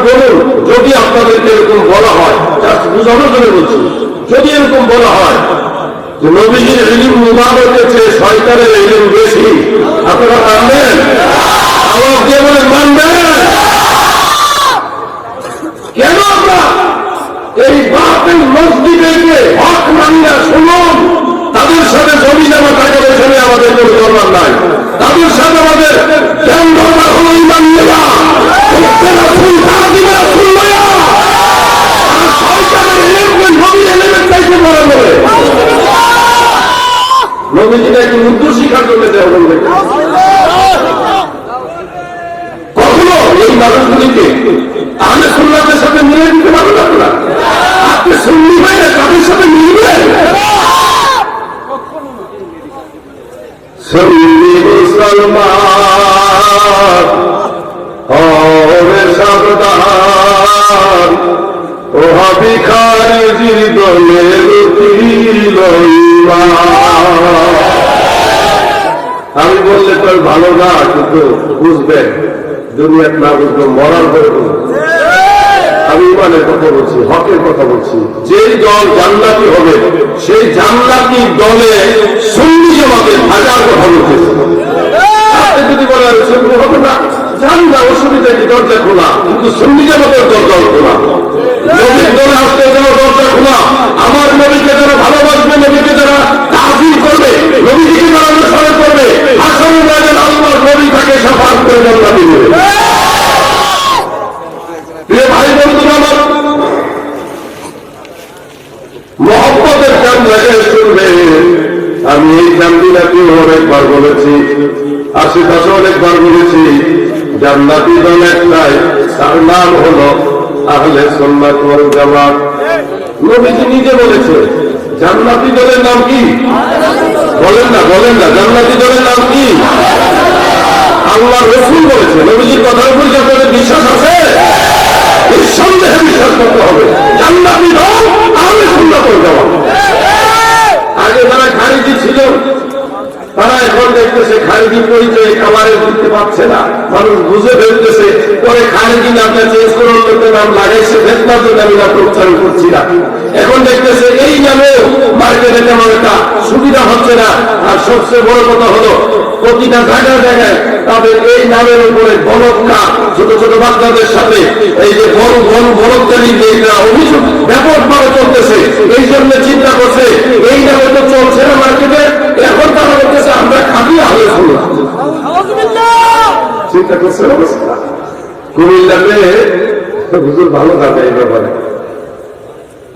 বলুন, যদি আপনাদেরকে এরকম বলা হয়, জাস্ট বুঝানোর জন্য বলছি, যদি এরকম বলা হয় যে নবীজির ইলম মুবারকের চেয়ে শয়তানের ইলম বেশি, আপনারা মানবেন? আওয়াজ দিয়ে বলে মানবেন? কেন আমরা এই বাতিল মসজিদে হক মাঙ্গা শুনুন, তাদের সাথে জমি জমা টাকা পয়সা নিয়ে আমাদের কোনো দরকার নাই, তাদের সাথে আমাদের জ্ঞান দরকার হলো ইমান নেওয়া, নবীজিটা একটু উর্দু শিক্ষার জন্য কখনো এই মানুষগুলিকে আহলে সুন্নাতের সাথে মিলিয়ে দিতে পারবেন আপনারা? আপনি সুন্নি হয়ে তাদের সাথে মিলবেন? সুন্নি মুসলমান হবে সাবধান, ওহা ভিখারিজির দলে লুটিল ঈমান। আমি বললে তো ভালো না, কিন্তু বুঝবেন, দুনিয়ার না বুঝবো মরার পরে বুঝবো। আমি ইমানের কথা বলছি, হকের কথা বলছি। যেই দল জান্নাতি হবে সেই জান্নাতি দলে সুন্নি জামাতের হাজার কথা বলতেছে। আপনি যদি বলেন সুন্নি হবে না, জান না, অসুবিধা কি, দরজা খোলা, কিন্তু সুন্নি জামাতের দরজা খোলা। নবীর দলে আসতে যাওয়া দরজা খোলা। আমার নবীকে যারা ভালোবাসবে, নবীকে যারা তাজিম করবে, নবীকে যারা অনুসরণ করবে, আসলে আল্লাহর নবী তাকে শাফাআত করে জান্নাতে নেবে। প্রিয় ভাই বন্ধুরা আমার, মহব্বতের কান লাগায় শুনবে। আমি এই জান্নাতি অনেকবার বলেছি, আশেপাশে অনেকবার বলেছি, জান্নাতি দল একটাই, তার নাম হলো আহলে সুন্নাত ওয়াল জামাত। নবীজি নিজে বলেছে জান্নাতি দলের নাম কি? বলেন না, বলেন না, জান্নাতি দলের নাম কি? আল্লাহ রাসূল বলেছে। নবীজির কথার উপর আপনাদের বিশ্বাস আছে? নিঃসন্দেহে বিশ্বাস করতে হবে। জান্নাতি দল আহলে সুন্নাত ওয়াল জামাত। আগে যারা খারিজি ছিল তারা এখন দেখতেছে খারিজি পরিচয় খাবারে দিতে পারছে না, মানুষ বুঝে ফেলতেছে, পরে খারিজি নামটা চেঞ্জ করে লোকের নাম লাগাইছে, ফেতনার জন্য আমি নামটা উচ্চারণ করছি না। এখন দেখতেছে এই নামে মার্কেটে তেমন একটা সুবিধা হচ্ছে না। আর সবচেয়ে বড় কথা হলো প্রতিটা জায়গায় জায়গায় তাদের এই নামের উপরে বলদকা ছোট ছোট বাচ্চাদের সাথে এই যে বড় বড় বলদকারী যে অভিযোগ ব্যাপকভাবে চলতেছে, এই জন্য চিন্তা করছে এই নামে তো চলছে না মার্কেটে, এখন তারা বলতেছে আমরা খাবি আহলে সুন্নাত। চিন্তা করছে অবস্থা। কুমিল্লাতে হুজুর ভালো থাকে এই ব্যাপারে,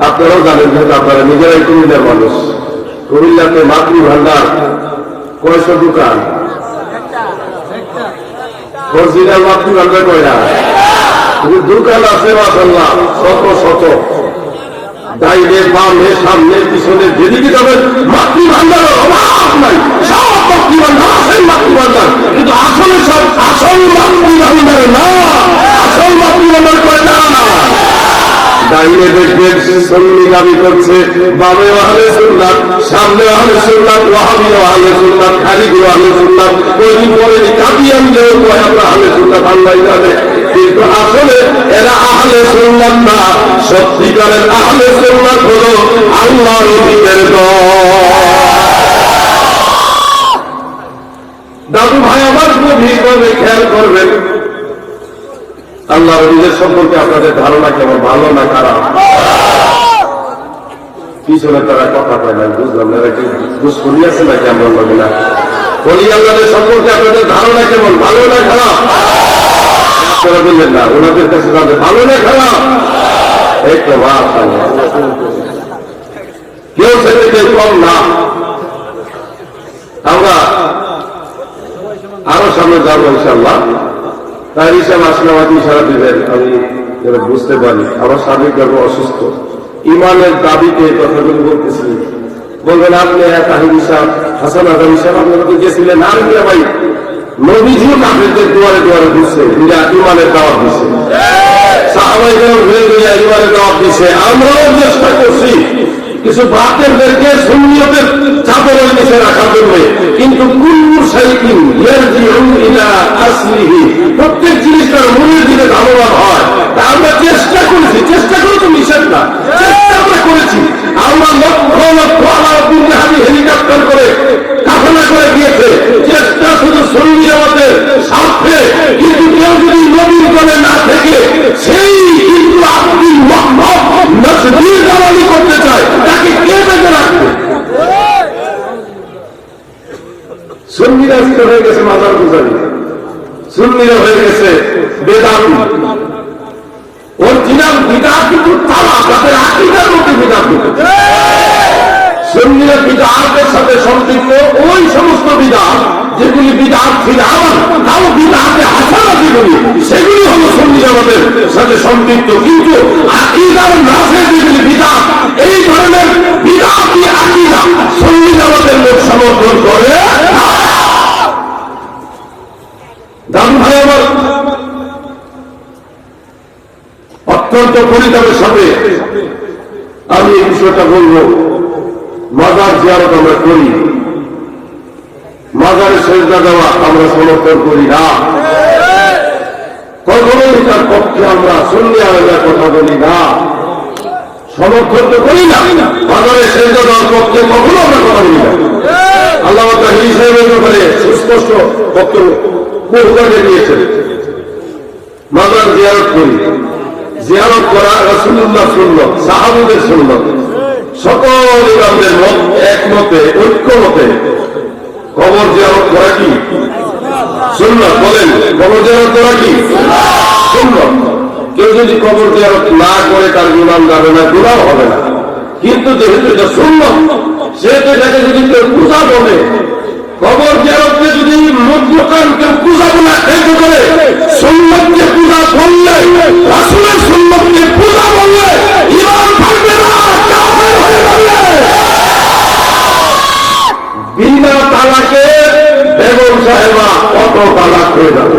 আপনারাও জানেন, যেহেতু আপনারা নিজেরাই কুমিল্লার মানুষ। কুমিল্লাতে মাতৃ ভান্ডার কয়শো দোকান, অরিজিনাল মাতৃ ভান্ডার কয়টা দোকান আছে মাশাআল্লাহ, শত শত, ডাইনে বামে সামনে পিছনে যেদিকে যাবেন মাতৃ ভান্ডারের অভাব নাই। সব মাতৃ ভান্ডার আছে, মাতৃ ভান্ডার, কিন্তু আসলে সব আসল মাতৃ ভান্ডার না। আসল মাতৃ ভান্ডার কয়টা? ডাইনে দেখবেন সুন্নি দাবি করছে, বামে আহলে সুন্নাত, সামনে আহলে সুন্নাত, ওয়াহাবি আহলে সুন্নাত, খালিদি আহলে সুন্নাত, কয়দিন পরে কাদিয়ানদের কয় আমরা আহলে সুন্নাত, আল্লাহ জানে। কিন্তু আসলে এরা আহলে সুন্নাত না, সত্যিকারের আহলে সুন্নাত হলো আল্লাহর নবীর দল। দাদু ভাই আমার গভীরভাবে খেয়াল করবেন, আল্লাহর নবীর সম্পর্কে আপনাদের ধারণা কেমন, ভালো না খারাপ? পিছনে তারা কথা কয় না, বুঝলাম না, কি দুষ্কর্মী আছে নাকি আমরা বলি না? বলি আল্লাহদের সম্পর্কে আপনাদের ধারণা কেমন, ভালো না খারাপ? আপনারা বললেন না, ওনাদের কাছে তাদের ভালো না খারাপ? একটা ভাব কেউ সেটা কেউ কম না। আমরা আরো সামনে যাবো ইনশাআল্লাহ। তাই হিসাব আসলে আমাকে ইশারা দিবেন, আমি যেন বুঝতে পারি। আমার শারীরিকভাবে অসুস্থ, ইমানের দাবিতে কথাগুলো বলতেছি। বলবেন আপনি তাহির হিসাব, হাসান আজম হিসাব, আপনারা তো গেছিলেন। আর ভাই নবীজিও কাফেরদের দুয়ারে দুয়ারে ঘুরছে, ইমানের দাওয়াত দিচ্ছে, সাহাবাইরাও ঘুরে ঘুরে ইমানের দাওয়াত দিচ্ছে। আমরাও চেষ্টা করছি কিছু বাতিলদেরকে সুন্নিয়তের চাদরের নিচে রাখার জন্য, কিন্তু কুল্লু শাইইন ইয়ারজিউ ইলা আসলিহি, প্রত্যেক জিনিসটার মূলের দিকে ধারণা হয়। আমি সুন্নিরা হয়ে গেছে মাজার পূজারী, সুন্নিরা হয়ে গেছে বেদাতি। অরিজিনাল বিদআত কিন্তু তারা তাদের আকীদার মধ্যে বিদআত ঢুকেছে। সুন্নিরা বিদআতের সাথে সম্পৃক্ত ওই সমস্ত বিদআত যেগুলি বিদআত ছিল আমার তাও বিদআতে হাসানা যেগুলি সেগুলি হলো সুন্নি জামাতের সাথে সম্পৃক্ত। কিন্তু আকীদার নাফে যেগুলি বিদআত, এই ধরনের বিদআতি আকীদা সুন্নি জামাতের লোক সমর্থন করে না। দাম ভাই আমার, অত্যন্ত পরিতাপের সাথে আমি এই বিষয়টা বলব। মাজার জিয়ারত আমরা করি, মাজারে সেজদা দেওয়া আমরা সমর্থন করি না, কখনোই তার পক্ষে আমরা সুন্নি আলেমের কথা বলি না, সমর্থন তো করি না। মাজারে সেজদা দেওয়ার পক্ষে কখনো আমরা কথা বলি না। আল্লাহ তাআলা হিসাবের ব্যাপারে সুস্পষ্ট বক্তব্য বহুভাবে দিয়েছেন। মাজার জিয়ারত করি, জিয়ারত করা রাসূলুল্লাহ সুন্নাত, সাহাবীদের সুন্নাত। সকল ইমামদের মত একমতে ঐক্যমতে কবর জিয়ারত করা কি সুন্নাত? বলেন, কবর জিয়ারত করা কি সুন্নাত? কেউ যদি কবর জিয়ারত না করে তার ইমান যাবে না, গুনাহ হবে না। কিন্তু যেহেতু এটা সুন্নাত, সেহেতু এটাকে যদি কেউ পূজা বলে, কবর জিয়ারতকে যদি মুতলাকান কেউ পূজা বলে আখ্যায়িত করে, সুন্নাতকে পূজা করলে, রাসূলের সুন্নাতকে পূজা বললে ঈমান থাকবে না, কাফের হয়ে যাবে। বিনা তালাকে বেগম সাহেবা কত তালাক হয়ে যাবে।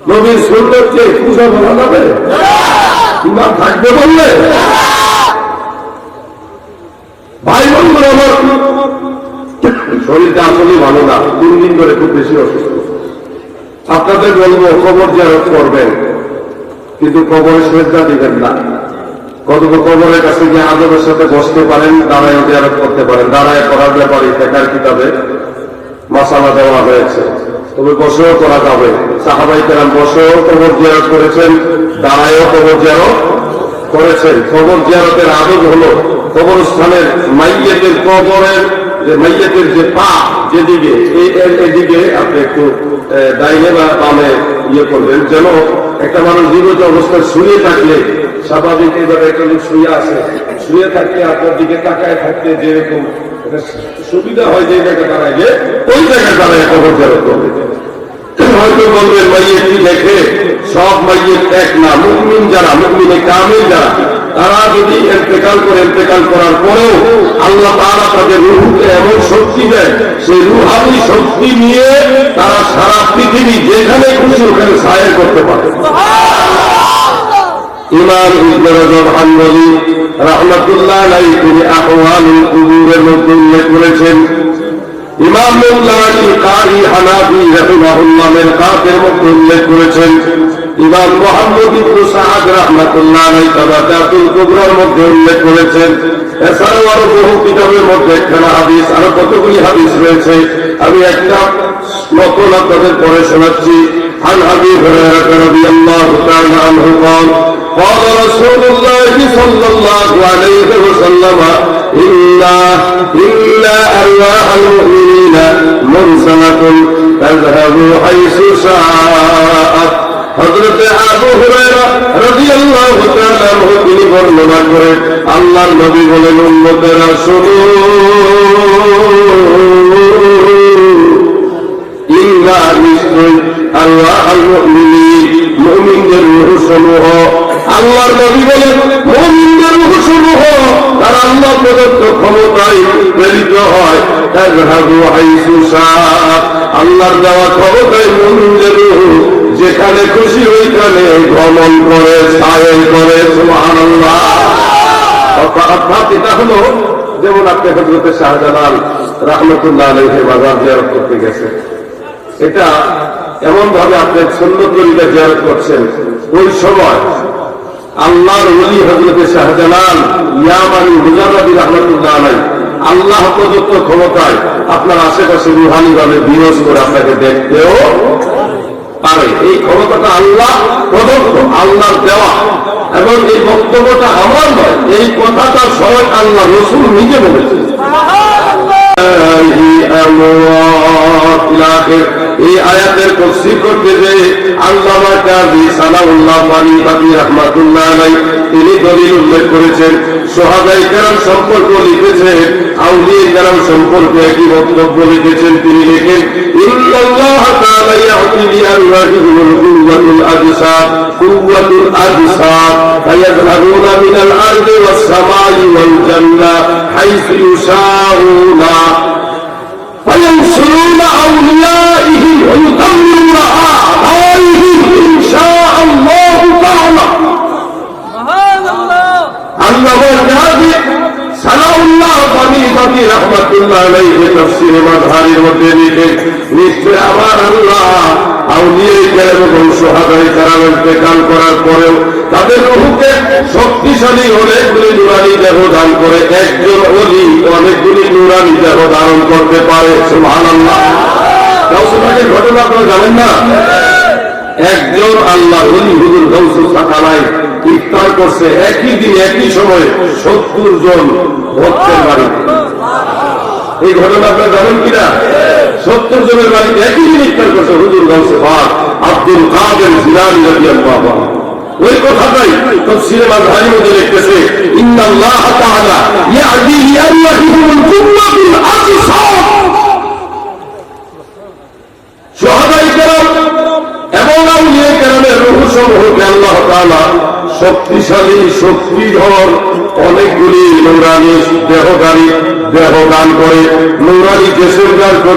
নবীর সুন্নাতকে পূজা বলা যাবে? ঈমান থাকবে বললে? ভাই বন্ধুরা আমার, শরীরটা আসলে ভালো না, 3 দিন ধরে খুব বেশি অসুস্থ। আপনাদের বলবো কবর জিয়ারত করবেন, কিন্তু কবরে সেজদা দিবেন না। কতগুলো কবরের কাছে গিয়ে আদবের সাথে বসতে পারেন, দাঁড়ায় জিয়ারত করতে পারেন। দাঁড়ায় করার ব্যাপারে ফিকহের কিতাবে মাসালা দেওয়া হয়েছে, তবে বসেও করা যাবে। সাহাবায়ে কেরাম বসেও কবর জিয়ারত করেছেন, দাঁড়ায়ও কবর জিয়ারত করেছেন। কবর জিয়ারতের আদব হলো কবরস্থানের মাইয়েতের কবরের যে মাইয়েতের যে পা যেদিকে, এদিকে আপনি একটু ডাইনে বা বামে ইয়ে করবেন, যেন একটা মানুষ জীবিত অবস্থায় শুয়ে থাকলে স্বাভাবিক এইভাবে একটা লোক শুয়ে আছে, শুয়ে থাকলে আপনার দিকে তাকায় থাকতে যেরকম সুবিধা হয়, যে জায়গায় দাঁড়ায় যে ওই জায়গায় দাঁড়ায় কবর জিয়ারত করবে। হয়তো বলবেন মাইয়েতটি দেখে সব মাইয়েত এক না, মুমিন যারা, মুমিনে কামিল যারা, তারা যদি ইন্তেকাল করে, ইন্তেকাল করার পরেও আল্লাহ তাআলা তাদের রূহকে এমন শক্তি দেয়, সেই রূহানি শক্তি নিয়ে তারা সারা পৃথিবী যেখানে খুশি ওখানে সায়ের করতে পারে। ইমাম ইবনে রাজব হানবলী রাহমাতুল্লাহ আলাইহি তিনি আহওয়ালুল কুবুরের মধ্যে উল্লেখ করেছেন। ইমাম মুল্লাহি কারি হানাফি রাহিমাহুল্লাহ মিরকাতের মধ্যে উল্লেখ করেছেন। ইমাম মুহাম্মদ ইবনে সাআদ রাহমাতুল্লাহ আলাইহি তাবাকাতুল কুবরার মধ্যে উল্লেখ করেছেন। এছাড়াও আরো বহু কিতাবের মধ্যে একখানা হাদিস, আরো কতগুলি হাদিস রয়েছে। আমি একটা নকল আপনাদের পড়ে শোনাচ্ছি। عن أبي هريرة رضي الله تعالى عنه قال قال رسول الله صلى الله عليه وسلم إن أرواح المؤمنين مرسلة تذهب حيث شاءت। হযরত আবু হুরায়রা রাদিয়াল্লাহু তাআলা আনহু তিনি বর্ণনা করেন, আল্লাহর নবী বলেন, উম্মতেরা শুনো, ইন্না নিশ্চয় আরওয়াহুল মুমিনিন, মুমিনদের রূহ সমূহ, আল্লাহর নবী বলেন মুমিনদের রূহ সমূহ তারা আল্লাহ প্রদত্ত ক্ষমতায় প্রেরিত হয়। তাযহাবু হাইসু শাআত, আল্লাহর দেওয়া ক্ষমতায় মুমিনদের রূহ যেখানে খুশি ওইখানে ভ্রমণ করে, সায়ের করে। সুবহানাল্লাহ। অর্থাৎ এটা হলো যেমন আপনি হযরত শাহজালাল রাহমাতুল্লাহ আলাইহি মাজার জিয়ারত করতে গেছেন, এটা এমন ভাবে আপনি সুন্নত তরিকা জিয়ারত করছেন, ওই সময় আল্লাহর ওলি হযরত শাহজালাল ইয়ামানি মুজাররাদি রাহমাতুল্লাহ আলাইহি আল্লাহ প্রদত্ত ক্ষমতায় আপনার আশেপাশে রুহানি ভাবে বিরাজ করে আপনাকে দেখতেও পারে। এই ক্ষমতাটা আল্লাহ প্রদত্ত, আল্লাহর দেওয়া, এবং এই বক্তব্যটা আমার নয়, এই কথাটা স্বয়ং আল্লাহ রাসূল নিজে বলেছেন। الأموات إلى آخر। এই আয়াতের তাফসীর করতে যে আল্লামা কাজী সানাউল্লাহ বানী রাহমাতুল্লাহ আলাইহি তিনি দলিল উল্লেখ করেছেন, সাহাবায়ে কেরাম সম্পর্কে লিখেছেন, আউলিয়া কেরাম সম্পর্কে একই বক্তব্য লিখেছেন। তিনি লেখেন, ইন্নাল্লাহ তাআলা ইয়াতি বিআরওয়াহিহিল কুওয়াতুল আজসাদ কুওয়াতুল আজসাদ ফায়াযহাবুনা মিনাল আরদি ওয়াস সামাই ওয়াল জান্নাহ হাইসু ইউশাউনা فينصرون أوليائهم ويدمرون أعدائهم إن شاء الله تعالى. الله الجهادي সানাউল্লাহ বানী রাহমাতুল্লাহ আলাইহি তাফসীর মাযহারের মধ্যে লিখেন, নিশ্চয় আমার আল্লাহ আউলিয়া কেরাম এবং সাহাবায়ে কেরাম ইন্তেকাল করার পরেও তাদের রূহকে শক্তিশালী অনেকগুলি নুরানি দেহ দান করে। একজন ওলি অনেকগুলি নুরানি দেহ ধারণ করতে পারে। সুবহানাল্লাহ। গাউসুল ঘটনা আপনারা জানেন না? একজন আল্লাহ ওলি হুজুর গাউসুল সাকালাই ইফতার করছে একই দিন একই সময়ে 70 জন ভক্তের বাড়িতে। এই ঘটনা আপনারা জানেন কিনা? 70 জনের বাড়িতে একই দিন ইফতার করছে হুজুর গাউসে পাক আব্দুল কাদের জিলানী রাদিয়াল্লাহু আনহু। ওই কথাটাই তাফসীরে মাযহারির মধ্যে লিখতেছে, ইন্নাল্লাহ তাআলা ইয়াদি লিআল্লাহিল কুওয়াতুল আজসাদ। সাহাবায়ে কেরাম এবং আউলিয়া কেরামের রূহ সমূহকে আল্লাহ তাআলা শক্তিশালী শক্তিধর অনেকগুলি নূরানি দেহ দান করে, নূরানি জিসম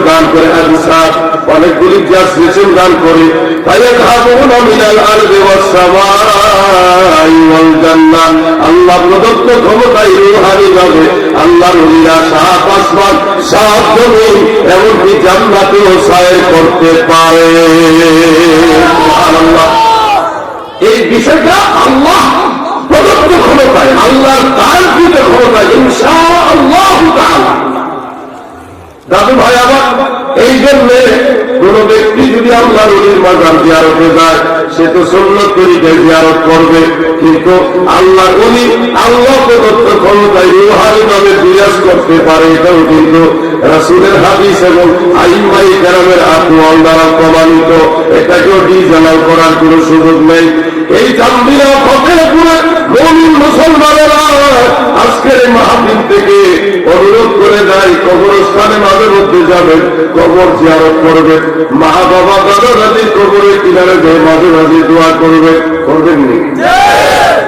দান করে, আজসাদ অনেকগুলি জিসম দান করে। ফায়াযহাবুনা মিনাল আরদি ওয়াস সামাই ওয়াল জান্নাহ। আল্লাহ প্রদত্ত ক্ষমতায় রূহানি ভাবে আল্লাহর ওলিরা 7 আসমান 7 জমিন এমনকি জান্নাতেও সায়ের করতে পারে। সুবহানাল্লাহ। এই বিষয়টা আল্লাহ প্রদত্ত ক্ষমতায়, আল্লাহর কার্যকৃত ক্ষমতায় ইনশাআল্লাহ তাআলা। দাদু ভাই আমার, এই জন্য কোন ব্যক্তি যদি আল্লাহর ওলির মাজার জিয়ারতে যায় সে তো সুন্নত তরিকায় জিয়ারত করবে, কিন্তু আল্লাহর ওলি আল্লাহ প্রদত্ত ক্ষমতায় রূহানি ভাবে জিয়ারত করতে পারে। এটাও কিন্তু রাসূলের হাদিস এবং আইম্মায়ে কেরামের আকওয়াল দ্বারা প্রমাণিত। এটাকেও ডিজালাল করার কোনো সুযোগ নেই। এই জামবিরা ফতেহপুরে মুমিন মুসলমানেরা আজকের এই মাহফিল থেকে অনুরোধ করে যায়, কবরস্থানে মাঝে মধ্যে যাবেন, কবর জিয়ারত করবেন, মা বাবা দাদা দাদির কবরের কিনারে গিয়ে মাঝে মাঝে দোয়া করবেন। করবেন নি?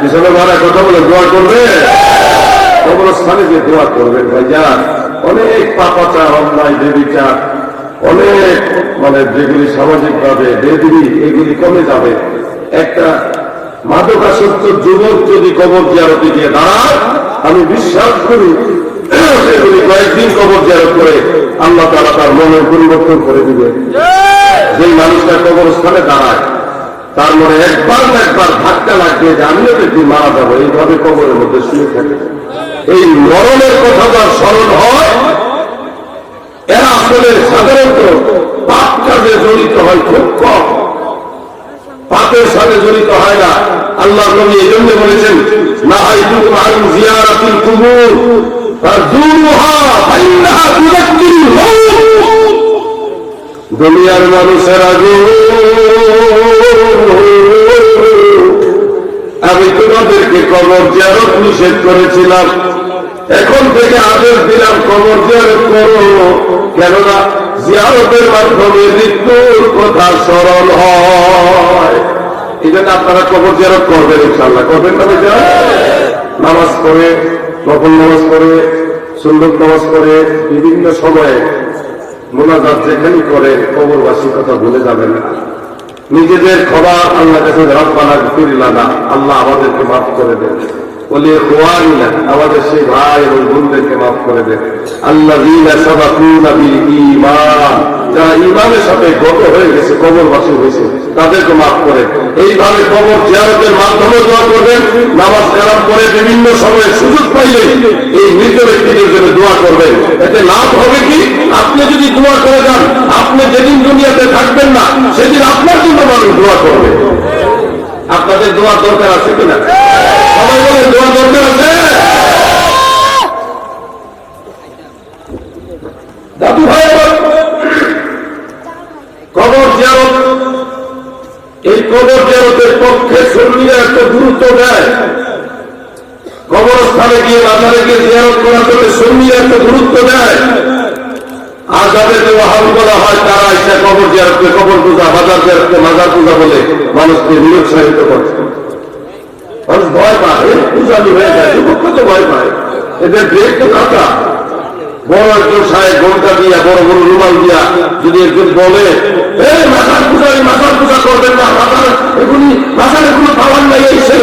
পিছনে মারা কথা বলে দোয়া করবে, কবরস্থানে যে দোয়া করবেন। ভাইজান, অনেক পাপাচার, অন্যায়, বেবিচার, অনেক যেগুলি সামাজিক ভাবে বেদিনী, এগুলি কমে যাবে। একটা মাদকাসক্ত যুবক যদি কবর জিয়ারতে গিয়ে দাঁড়ায়, আমি বিশ্বাস করি সেগুলি কয়েকদিন কবর জিয়ারত করে আল্লাহ তাআলা তার মনের পরিবর্তন করে দিবে। যে মানুষটা কবরস্থানে দাঁড়ায় তার মনে একবার না একবার ধাক্কা লাগবে যে আমিও একদিন মারা যাবো, এইভাবে কবরের মধ্যে শুয়ে থাকে। এই মরণের কথা যার স্মরণ হয়, এরা আসলে সাধারণত পাপ কাজে জড়িত হয় খুব কম, পাপের সাথে জড়িত হয় না। আল্লাহ নবী এই জন্য বলেছেন, নাহাইতুকুম আন জিয়ারাতিল কুবুর ফাযুরুহা ফাইন্নাহা তুযাক্কিরুল মাউত। দুনিয়ার মানুষেরা গো, আমি তোমাদেরকে কবর জিয়ারত নিষেধ করেছিলাম, এখন থেকে আদেশ দিলাম কবর জিয়ারত করো, কেননা জিয়ারতের মাধ্যমে মৃত্যুর কথা স্মরণ হয়। এই জন্য আপনারা কবর জিয়ারত করবেন, ইনশাআল্লাহ করবেন না? নামাজ পড়ে, নফল নামাজ পড়ে, সুন্নত নামাজ পড়ে, বিভিন্ন সময়ে মুনাজাত যেখানে করেন কবরবাসীর কথা ভুলে যাবেন না। নিজেদের ক্ষমা আল্লাহ কাছে রব্বানা গফির লানা, আল্লাহ আমাদেরকে মাফ করে দেন। বলে ইখওয়ানিনা, আমাদের সেই ভাই এবং বোনদেরকে মাফ করে দেন। আল্লাযীনা সাবাকুনা বিল ঈমান, যারা ঈমানের সাথে গত হয়ে গেছে, কবরবাসী হয়েছে, তাদেরকে মাফ করে। এইভাবে কবর জিয়ারতের মাধ্যমে দোয়া করবেন। নামাজ কালাম করে বিভিন্ন সময়ে সুযোগ পাইলে এই মৃত ব্যক্তিদের জন্য দোয়া করবেন। এতে লাভ হবে কি, আপনি যদি দোয়া করে যান, আপনি যেদিন দুনিয়াতে থাকবেন না সেদিন আপনার জন্য মানুষ দোয়া করবে। আপনাদের দোয়ার দরকার আছে কিনা? সবাই বলে দোয়া দরকার আছে। দাদু ভাই গিয়ে মাজারে গিয়ে জিয়ারত করার জন্য সুন্নিরা একটু গুরুত্ব দেয়, আর যাদেরকে ওয়াহাবি বলা হয় তারা ইচ্ছা কবর জিয়ারতকে কবর পূজা, মাজার জিয়ারতকে মাজার পূজা বলে মানুষকে নিরুৎসাহিত করছে। মানুষ ভয় পায়, পূজালি হয়ে যায়, যুবক তো ভয় পায়, এদের ব্রেক তো কাটা। বড় একজন সাহেব ঘন্টা দিয়া বড় বড় রুমাল দিয়া যদি একজন বলে মাজার পূজারি মাজার পূজা করবেন না, মাজার এগুলি মাজার এগুলো পাওয়ার নাই, এই সেই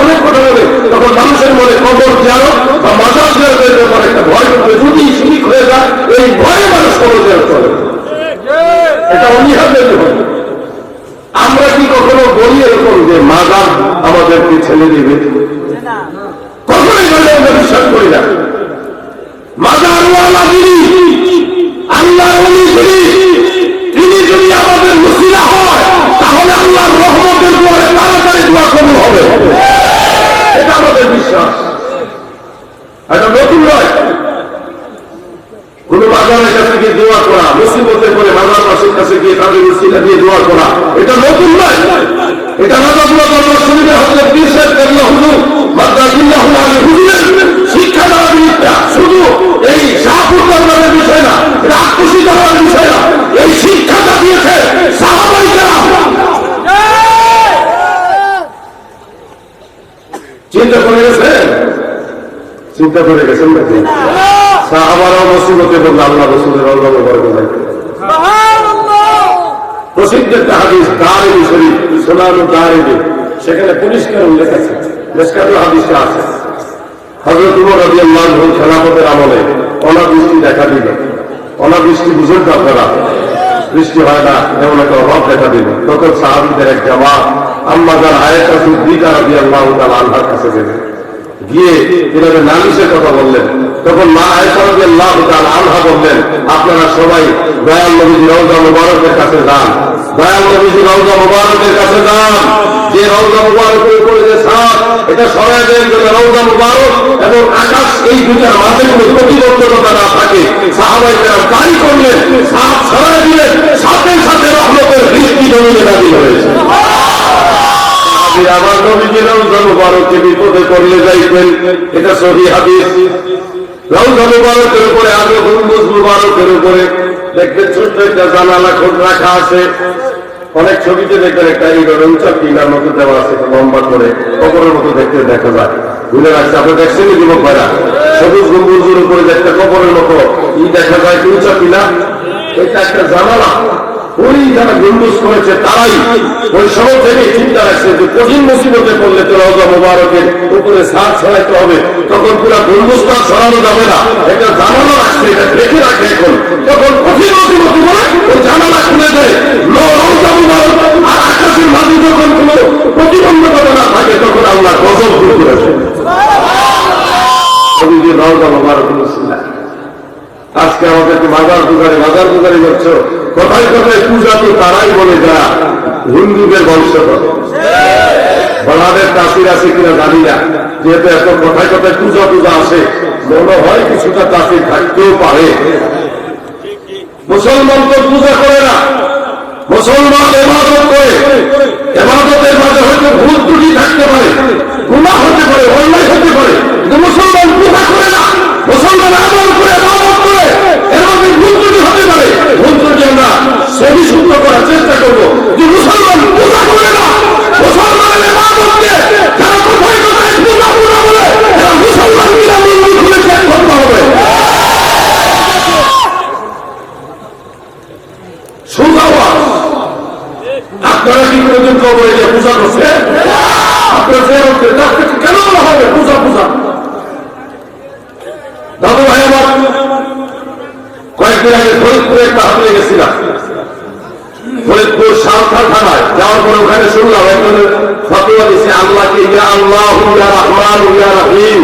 অনেক কথা বলে, তখন মানুষের মনে কবর জিয়ারত বা মাজার জিয়ারতের ব্যাপারে একটা ভয় করবে। যদি শিরিক হয়ে যায় এই ভয়ে মানুষ কবর জিয়ারত করে, এটা অনিহাতে হবে। আমরা কি কখনো বলি এরকম যে মাজার আমাদেরকে ছেড়ে দিবে? কখনোই বলে আমরা বিশ্বাস করি না। মাজারওয়ালা যিনি, আল্লাহর ওলি যিনি, তিনি যদি আমাদের মুসিলা হয় তাহলে আল্লাহর রহমতের দুয়ারে তাড়াতাড়ি দোয়া কবুল হবে, এটা আমাদের বিশ্বাস। এটা নতুন নয়। কোন মাজারের কাছে গিয়ে দোয়া করা, মুসিবতে করে মাজার পাশের কাছে গিয়ে তাদের মুসিলা দিয়ে দোয়া করা, এটা নতুন নয়। এটা রাজাপুরা দরবার শরীফে হযরত পীর সাহেব কেবলা হুজুর মাদ্দাজিল্লাহু আলাইহি হুজুরের শিক্ষা দেওয়ার বিদ্যা, শুধু এই শাহপুর দরবারের বিষয় না, এটা আত্মশী দরবারের বিষয় না, এই শিক্ষাটা দিয়েছে সাহাবায়ে কেরাম। চিন্তা করে গেছেন, চিন্তা করে গেছেন নাকি? সাহাবারাও মুসিবতে পড়লে আল্লাহ রাসূলের রওজা মুবারকে যাইতেন। প্রসিদ্ধ একটা হাদিস দারিমি শরীফ, সুনান দারিমি, সেখানে পরিষ্কার উল্লেখ আছে, মিশকাত হাদিসে আছে, হযরত ওমর রাদিয়াল্লাহু আনহু খেলাফতের আমলে অনাবৃষ্টি দেখা দিল। অনাবৃষ্টি বুঝেন তো আপনারা, বৃষ্টি হয় না, এমন একটা অভাব দেখা দিল। তখন সাহাবীদের এক জামাত আম্মা জান আয়েশা সিদ্দিকা রাদিয়াল্লাহু তাআলা আনহার কাছে গেলেন, গিয়ে এভাবে নালিশের কথা বললেন। তখন মা আয়েশা রাদিয়াল্লাহু তাআলা আনহা বললেন, আপনারা সবাই দয়াল নবীজির রওজা মুবারকের কাছে যান, দয়াল নবীজির রওজা মুবারকের কাছে যান। যে রওজা মুবারকের উপরে যে ছাদ, এটা সরাইদের জন্য রওজা মুবারক এবং আকাশ, এই দুটার মাঝে কোনো প্রতিবন্ধকতা না থাকে। সাহাবায়ে কেরাম তাই করলেন, ছাদ সরাই দিলেন, সাথে সাথে রহমতের বৃষ্টি জমিনে নাযিল হয়েছে। আমার নবীজি রওজা মুবারককে বিপদে করলে যাইতেন, এটা সহিহ হাদিস। রওজা মুবারকের উপরে আগে গম্বুজ মুবারকের উপরে দেখবেন ছোট্ট একটা জানালা খোল রাখা আছে। অনেক ছবিতে দেখবেন একটা এইভাবে উঁচা পিলার মতো দেওয়া আছে, লম্বা করে কবরের মতো দেখতে দেখা যায়, ভুলে রাখছে। আপনি দেখছেন যুবক ভাইরা, সবুজ গম্বুজের উপরে একটা কবরের মতো দেখা যায়, উঁচা পিলা, এটা একটা জানালা। ওই যারা গম্বুজ করেছে তারাই ওই সময় থেকে চিন্তা রাখছে যে কঠিন মুসিবতে পড়লে তো রওজা মুবারকের উপরে ছাদ ছড়াইতে হবে, তখন পুরা গম্বুজটা ছড়ানো যাবে না, এটা জানালা রাখছে, এটা দেখে রাখে। এখন তখন কঠিন মুসিবতে পড়ে ওই জানালা খুলে দেয়, রওজা মুবারক আর আকাশের মাঝে যখন কোনো প্রতিবন্ধকতা না থাকে তখন আল্লাহ গজব দূর করেছে। রওজা মুবারক ছিলেন। আজকে আমাদেরকে মাজার পূজারি করছো, কথায় কথায় পূজা তো তারাই বলে যারা হিন্দুদের বংশধর। বাংলাদেশ তাসির আছে কিনা জানি না, যেহেতু এত কথায় কথায় পূজা আসে, মনে হয় কিছুটা তাসির থাকতেও পারে। মুসলমান তো পূজা করে না, মুসলমান ইবাদত করে। ইবাদতের মাঝে হয়তো ভুল ত্রুটি থাকতে পারে, গুনাহ হতে পারে, অন্যায় হতে পারে, কিন্তু মুসলমান পূজা করে না। মুসলমান আমল করে, ইবাদত করে, এর মধ্যে ভুল ত্রুটি হতে পারে। ভুল ত্রুটি আমরা সহি শুদ্ধ করার চেষ্টা করবো। যে মুসলমান পূজা করে না, মুসলমানের ইবাদতকে যারা কোথায় কোথায় পূজা বলে, এরা মুসলমান কিনা মন্দির খুলে চেক করতে হবে। আপনারা কি কোনদিন কবরে গিয়ে পূজা করছে? আপনার কেন বলা হবে পূজা? দাদু ভাই আমার কয়েকদিন আগে ফরিদপুরে একটা হামলে গেছিলাম, ফরিদপুর সাঁওতাল থানায় যাওয়ার পরে ওখানে শুনলাম একজনের ফতোয়া দিচ্ছে, আল্লাহকে ইয়া আল্লাহু ইয়া রহমান ইয়া রহিম